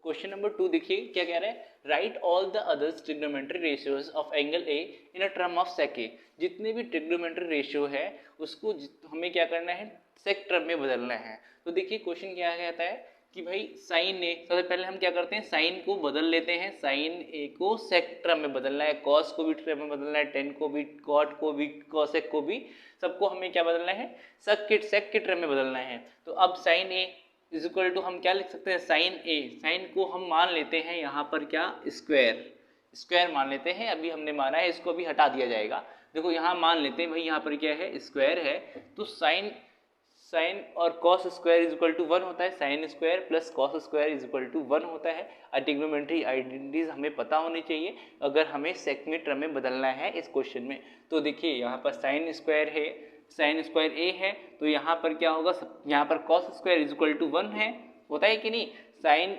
Question number 2 देखिए क्या कह रहा है, right all the others trigonometry ratios of angle A in a term of sec A. जितने भी ट्रिग्नोमेट्री रेशियो है उसको हमें क्या करना है, सेक टर्म में बदलना है। तो देखिए क्वेश्चन क्या कहता है कि भाई साइन ए, सबसे पहले हम क्या करते हैं, साइन को बदल लेते हैं, साइन ए को सेक टर्म में बदलना है, कॉस को भी टर्म में बदलना है, टेन को भी, कॉट को भी, कॉसेक को भी, सबको हमें क्या बदलना है, सेक के टर्म में बदलना है। तो अब sine A is equal to हम क्या लिख सकते हैं, साइन ए, साइन को हम मान लेते हैं यहाँ पर क्या, स्क्वायर मान लेते हैं, अभी हमने माना है, इसको अभी हटा दिया जाएगा। देखो यहाँ मान लेते हैं भाई, यहाँ पर क्या है, स्क्वायर है, तो साइन और cos square is equal to 1 होता है, sine square plus cos square is equal to 1 होता है। ट्रिग्नोमेट्री आइडेंटिटीज हमें पता होनी चाहिए अगर हमें सेक में टर्म में बदलना है इस क्वेश्चन में। तो देखिए यहाँ पर साइन स्क्वायर है, साइन स्क्वायर ए है, तो यहाँ पर क्या होगा, यहाँ पर cos square is equal to 1 है, होता है कि नहीं, साइन,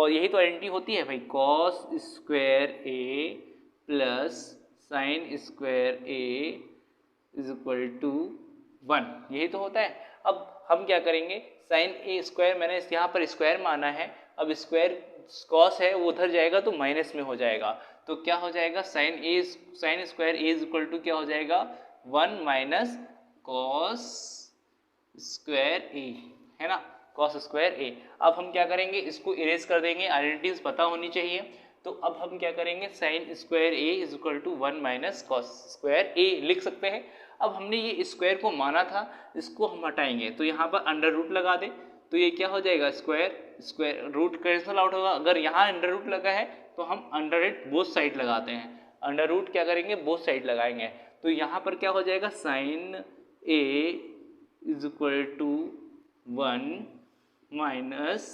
यही तो आइडेंटिटी होती है भाई, cos square A plus sine square A is equal to 1, यही तो होता है। अब हम क्या करेंगे, साइन ए स्क्वायर, मैंने यहाँ पर स्क्वायर माना है, अब स्क्वायर कॉस है वो उधर जाएगा तो माइनस में हो जाएगा, तो क्या हो जाएगा, sine square A is equal to क्या हो जाएगा, 1 माइनस कॉस स्क्वायर ए, है ना, कॉस स्क्वायर ए। अब हम क्या करेंगे, इसको इरेज कर देंगे, आइडेंटिटीज पता होनी चाहिए। तो अब हम क्या करेंगे, sine square A is equal to 1 minus cos square A लिख सकते हैं। अब हमने ये स्क्वायर को माना था, इसको हम हटाएंगे, तो यहाँ पर अंडर रूट लगा दे, तो ये क्या हो जाएगा, स्क्वायर रूट कैंसल आउट होगा। अगर यहाँ अंडर रूट लगा है तो हम अंडर रूट बोथ साइड लगाते हैं, अंडर रूट क्या करेंगे, बोथ साइड लगाएंगे, तो यहाँ पर क्या हो जाएगा, sine A is equal to 1 minus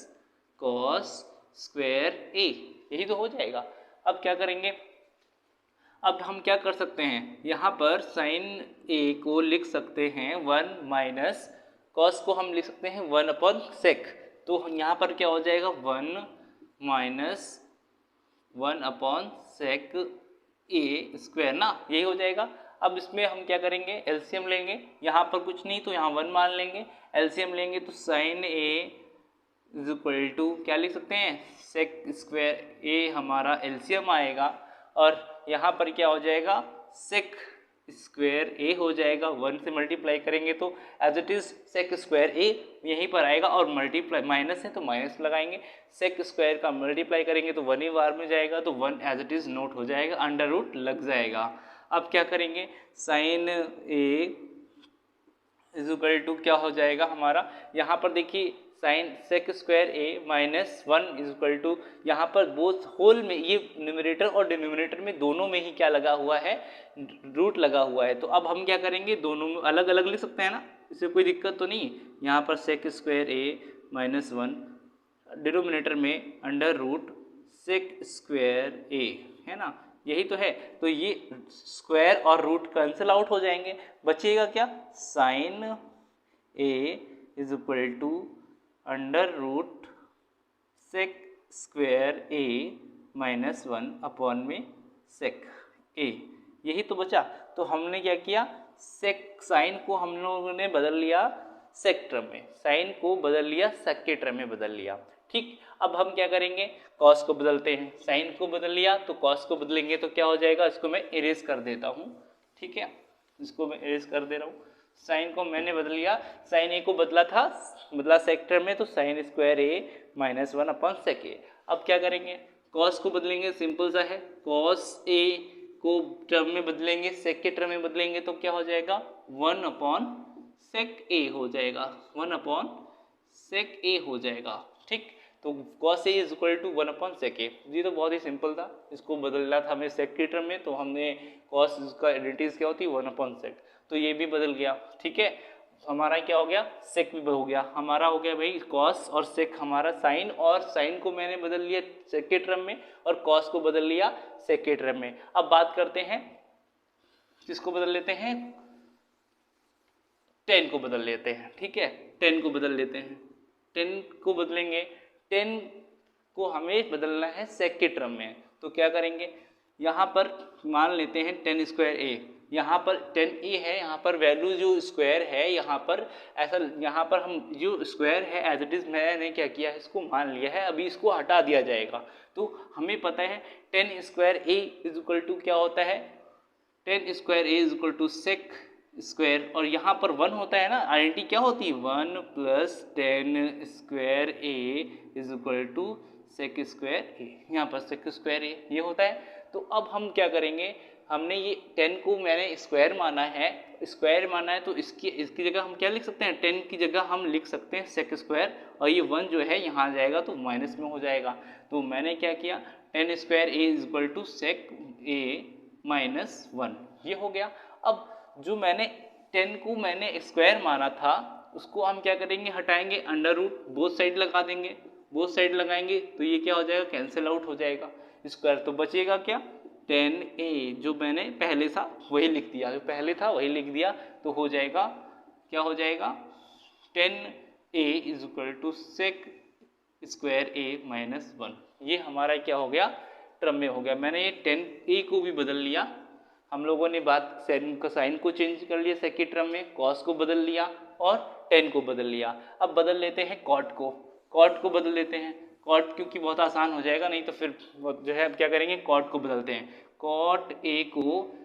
cos square A, यही तो हो जाएगा। अब क्या करेंगे, अब हम क्या कर सकते हैं, यहाँ पर साइन ए को लिख सकते हैं 1 माइनस कॉस को हम लिख सकते हैं 1 अपॉन सेक, तो यहाँ पर क्या हो जाएगा, 1 माइनस 1 अपॉन सेक ए स्क्वायर ना, यही हो जाएगा। अब इसमें हम क्या करेंगे, एलसीएम लेंगे, यहाँ पर कुछ नहीं तो यहाँ 1 मान लेंगे, एलसीएम लेंगे तो sine A is equal to क्या लिख सकते हैं, सेक स्क्वायर ए हमारा एलसीएम आएगा, और यहाँ पर क्या हो जाएगा, सेक स्क्वायर ए हो जाएगा, 1 से मल्टीप्लाई करेंगे तो as it is sec square A यहीं पर आएगा, और मल्टीप्लाई माइनस है तो माइनस लगाएंगे, सेक स्क्वायर का मल्टीप्लाई करेंगे तो 1 ही बार में जाएगा, तो 1 एज इट इज नोट हो जाएगा, अंडर रूट लग जाएगा। अब क्या करेंगे, sine A is equal to क्या हो जाएगा हमारा, यहाँ पर देखिए sine sec square A minus 1 is equal to, यहाँ पर बोथ होल में, ये न्यूमरेटर और डिनोमिनेटर में दोनों में ही क्या लगा हुआ है, रूट लगा हुआ है। तो अब हम क्या करेंगे, दोनों में अलग अलग लिख सकते हैं ना, इससे कोई दिक्कत तो नहीं। यहाँ पर सेक स्क्वायर ए माइनस 1, डिनोमिनेटर में under root sec square A, है ना, यही तो है। तो ये स्क्वायर और रूट कैंसिल आउट हो जाएंगे, बचेगा क्या, sine A is equal to under root sec square A minus 1 upon में सेक ए, यही तो बचा। तो हमने क्या किया, सेक साइन को हम लोगों ने बदल लिया सेक टर्म में, साइन को बदल लिया सेक के टर्म में बदल लिया, ठीक। अब हम क्या करेंगे, कॉस को बदलते हैं, साइन को बदल लिया तो कॉस को बदलेंगे तो क्या हो जाएगा, इसको मैं इरेज कर देता हूँ, ठीक है, इसको मैं इरेज कर दे रहा हूँ। साइन को मैंने बदल लिया, साइन ए को बदला सेक टर्म में, तो sign square A minus 1 upon sec ए। अब क्या करेंगे, कॉस को बदलेंगे, सिंपल सा है, कॉस ए को टर्म में बदलेंगे, सेक के टर्म में बदलेंगे तो क्या हो जाएगा, 1 अपॉन सेक ए हो जाएगा, 1 अपॉन सेक ए हो जाएगा, ठीक। तो cos A is equal to 1 upon sec A, ये तो बहुत ही सिंपल था, इसको बदलना था हमें सेक के टर्म में, तो हमने कॉस का आइडेंटिटीज क्या होती है, 1 अपॉन सेक, तो ये भी बदल गया, ठीक है। हमारा क्या हो गया, सेक भी हो गया, हमारा हो गया भाई कॉस और सेक, हमारा साइन, और साइन को मैंने बदल लिया सेक के टर्म में, और कॉस को बदल लिया सेक के टर्म में। अब बात करते हैं, किसको बदल लेते हैं, टेन को बदल लेते हैं, ठीक है, 10 को बदल लेते हैं, 10 को बदलेंगे, 10 को हमें बदलना है सेक के टर्म में, तो क्या करेंगे, यहाँ पर मान लेते हैं 10 स्क्वायर ए, यहाँ पर 10a है, यहाँ पर वैल्यू जो स्क्वायर है यहाँ पर ऐसा, यहाँ पर हम जो स्क्वायर है एज इट इज़ मैंने क्या किया है, इसको मान लिया है, अभी इसको हटा दिया जाएगा। तो हमें पता है 10 square a is equal to क्या होता है, 10 square a is equal to sec square, और यहाँ पर 1 होता है ना, आइडेंटिटी क्या होती है 1 plus 10 square a is equal to sec square a, यहाँ पर सेक स्क्वायर a ये होता है। तो अब हम क्या करेंगे, हमने ये 10 को मैंने स्क्वायर माना है, तो इसकी जगह हम क्या लिख सकते हैं, 10 की जगह हम लिख सकते हैं सेक स्क्वायर, और ये 1 जो है यहाँ आ जाएगा तो माइनस में हो जाएगा। तो मैंने क्या किया 10 square a is equal to sec a minus 1, ये हो गया। अब जो मैंने 10 को मैंने स्क्वायर माना था उसको हम क्या करेंगे, हटाएंगे, अंडर रूट बोथ साइड लगा देंगे, बोथ साइड लगाएंगे तो ये क्या हो जाएगा, कैंसिल आउट हो जाएगा स्क्वायर, तो बचेगा क्या 10a, जो मैंने पहले था वही लिख दिया, जो पहले था वही लिख दिया, तो हो जाएगा क्या हो जाएगा 10a is equal to sec square a minus 1, ये हमारा क्या हो गया टर्म में हो गया। मैंने ये 10a को भी बदल लिया, हम लोगों ने बात साइन को चेंज कर लिया सेक के टर्म में, कॉस को बदल लिया और 10 को बदल लिया। अब बदल लेते हैं कॉट को बदल लेते हैं, कॉट क्योंकि बहुत आसान हो जाएगा, नहीं तो फिर जो है अब क्या करेंगे कॉट को बदलते हैं, कॉट ए को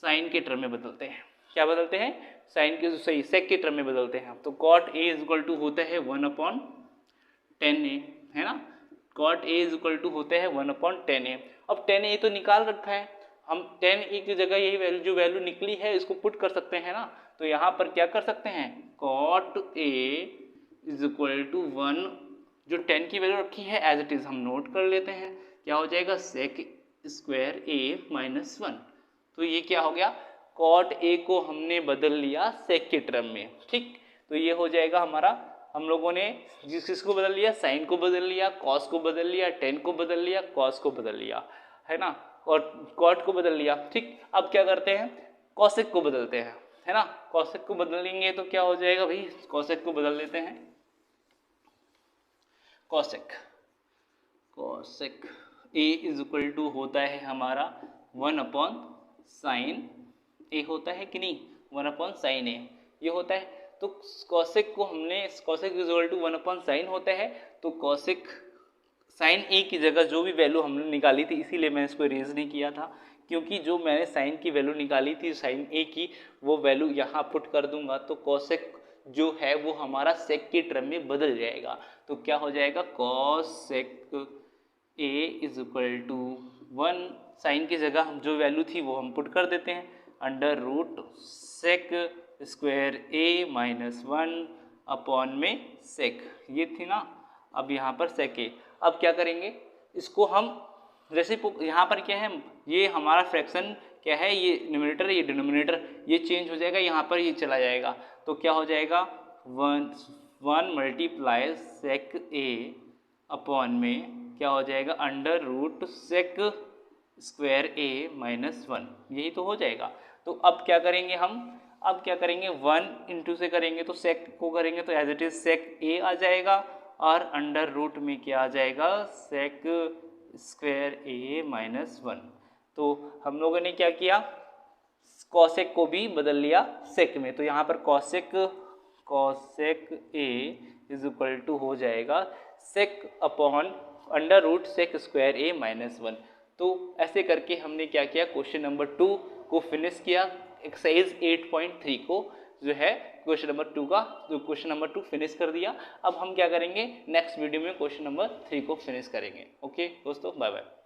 साइन के टर्म में बदलते हैं, क्या बदलते हैं साइन के सही सेक के टर्म में बदलते हैं। तो cot A is equal to होता है 1/10a, है ना, cot A is equal to होता है 1/10a। अब 10a तो निकाल रखा है, हम 10a की जगह यही वैल्यू जो वैल्यू निकली है इसको पुट कर सकते हैं ना, तो यहाँ पर क्या कर सकते हैं cot A is equal to 1, जो 10 की वैल्यू रखी है एज इट इज हम नोट कर लेते हैं, क्या हो जाएगा सेक स्क्वायर a माइनस 1। तो ये क्या हो गया कॉट a को हमने बदल लिया सेक के टर्म में, ठीक। तो ये हो जाएगा हमारा, हम लोगों ने जिसको बदल लिया साइन को बदल लिया, कॉस को बदल लिया, 10 को बदल लिया, कॉस को बदल लिया, है ना, और कॉट को बदल लिया, ठीक। अब क्या करते हैं कॉसेक को बदलते हैं, है ना, कॉसेक को बदलेंगे तो क्या हो जाएगा भाई, कॉसेक को बदल लेते हैं, cosec a is equal to होता है हमारा 1/sin a होता है कि नहीं, 1/sin a ये होता है। तो कॉसेक को हमने cosec is equal to 1/sin होता है, तो कॉसेक साइन a की जगह जो भी वैल्यू हमने निकाली थी, इसीलिए मैंने इसको इरेज नहीं किया था, क्योंकि जो मैंने साइन की वैल्यू निकाली थी साइन a की वो वैल्यू यहाँ पुट कर दूंगा तो कॉसेक जो है वो हमारा सेक के टर्म में बदल जाएगा। तो क्या हो जाएगा cosec a is equal to 1, sine की जगह हम जो वैल्यू थी वो हम पुट कर देते हैं, under root sec square a minus 1 upon में सेक, ये थी ना, अब यहाँ पर सेक a। अब क्या करेंगे इसको हम जैसे यहाँ पर क्या है, ये हमारा फ्रैक्शन क्या है, ये न्यूमरेटर ये डिनोमिनेटर ये चेंज हो जाएगा, यहाँ पर ये चला जाएगा, तो क्या हो जाएगा 1 मल्टीप्लाई सेक a अपॉन में क्या हो जाएगा under root sec square a minus 1, यही तो हो जाएगा। तो अब क्या करेंगे हम, अब क्या करेंगे 1 इंटू से करेंगे तो सेक को करेंगे तो as it is sec a आ जाएगा, और अंडर रूट में क्या आ जाएगा सेक स्क्वायर a माइनस 1। तो हम लोगों ने क्या किया कॉसेक को भी बदल लिया सेक में, तो यहाँ पर cosec a is equal to हो जाएगा sec upon under root sec square a minus 1। तो ऐसे करके हमने क्या किया क्वेश्चन नंबर 2 को फिनिश किया, एक्सरसाइज 8.3 को जो है क्वेश्चन नंबर 2 का क्वेश्चन नंबर 2 फिनिश कर दिया। अब हम क्या करेंगे नेक्स्ट वीडियो में क्वेश्चन नंबर 3 को फिनिश करेंगे। ओके दोस्तों, बाय बाय।